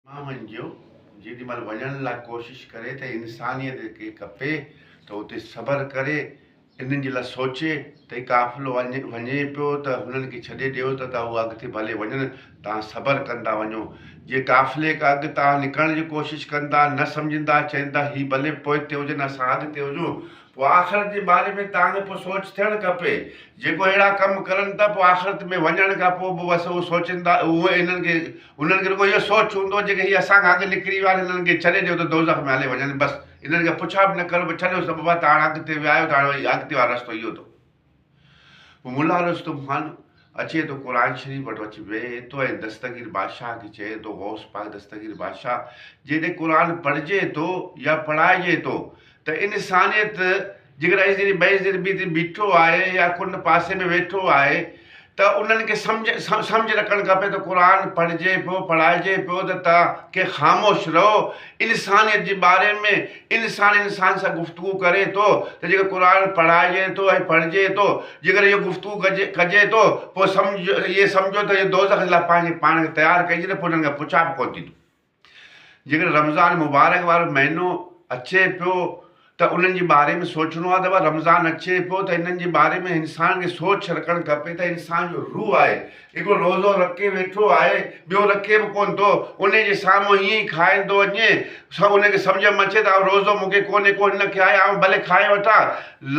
मां जो जेॾीमहिल वञण लाइ कोशिशि करे त इंसानियत खे खपे त उते सब्र करे इन्हनि जे लाइ सोचे त ही क़ाफ़िलो वञे पियो त हुननि खे छॾे ॾियो त उहा अॻिते भले वञनि, तव्हां सब्र कंदा वञो। जे क़ाफ़िले खां अॻु तव्हां निकिरण जी कोशिशि कंदा, न सम्झंदा, चवंदा ही भले पोइ हिते हुजनि असां अॻिते हुजूं, पोइ आख़िरत जे बारे में तव्हांखे पोइ सोच थियणु खपे। जेको अहिड़ा कमु करनि था पोइ आख़िरत में वञण खां पोइ बि बसि उहो सोचनि था, उहे उन्हनि खे रुॻो इहो सोच हूंदो जेके हीअ असांखां अॻु निकिरी विया आहिनि, हिननि खे छॾे ॾियो त दोज़ख में हले वञनि, बसि इन्हनि खे पुछा बि न करो, छॾियो सभु बाबा तव्हां अॻिते विया आहियो, तव्हां अॻिते वारो रस्तो इहो अथव। पोइ मुला रुस्तुम ख़ान अचे थो क़ुर शरीफ़ वटि अची वेहे थो ऐं दस्तगीर बादशाह खे चए थो, गौस पाक दस्तगीर बादशाह, जॾहिं क़ुर पढ़िजे थो या पढ़ाइजे थो त इंसानियत जेकर ॿई बि बीठो आहे या कुन पासे में वेठो आहे त उन्हनि खे सम्झ रखणु खपे त क़ुर पढ़िजे पियो, पढ़ाइजे पियो त तव्हां के ख़ामोश रहो। इंसानियत जे बारे में इंसान सां गुफ़्तगू करे थो त जेकर क़ुर पढ़ाइजे थो ऐं पढ़िजे थो, जेकर इहो गुफ़्तगू कजे थो पोइ इहे सम्झो त इहो दोज़ख जे लाइ पंहिंजे पाण खे तयारु कजे त पोइ हुननि खां पुछा बि कोन थींदो। जेकर रमज़ान मुबारक वारो महीनो अचे पियो त उन्हनि जे बारे में सोचणो आहे त रमज़ान अचे पियो त हिननि जे बारे में इंसान खे सोच रखणु खपे त इंसान जो रूह आहे, हिकिड़ो रोज़ो रखे वेठो आहे, ॿियो रखे बि कोन थो, उन जे साम्हूं हीअं ई खाईंदो वञे, उनखे सम्झ में अचे त रोज़ो मूंखे कोन्हे, को हिनखे आहे ऐं भले खाए वठां,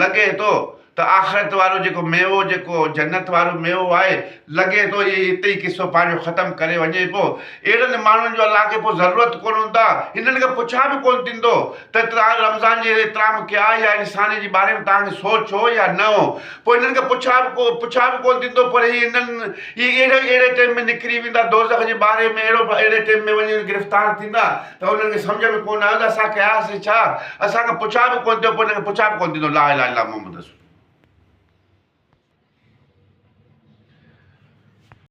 लॻे थो त आख़िरत वारो जेको मेवो, जेको जन्नत वारो मेवो आहे, लॻे थो इहे हिते ई किसो पंहिंजो ख़तमु करे वञे पियो। अहिड़नि माण्हुनि जो अलाह खे पोइ ज़रूरत कोन हूंदा, हिननि खां पुछा बि कोन थींदो त तव्हां रमज़ान जे एतिराम कया या इंसान जे बारे में तव्हांखे सोच हो या न हो, पोइ हिननि खां पुछा बि कोन थींदो। पर अहिड़े टाइम में निकिरी वेंदा दोज़ख जे बारे में, अहिड़े टाइम में वञी गिरफ़्तार थींदा त हुननि खे सम्झ में कोन आयो त असां कयासीं छा, असांखां पुछा बि कोन थियो, पोइ हिनखे पुछा बि कोन थींदो ला इलाहा इल्लल्लाह मुहम्मद रसूल।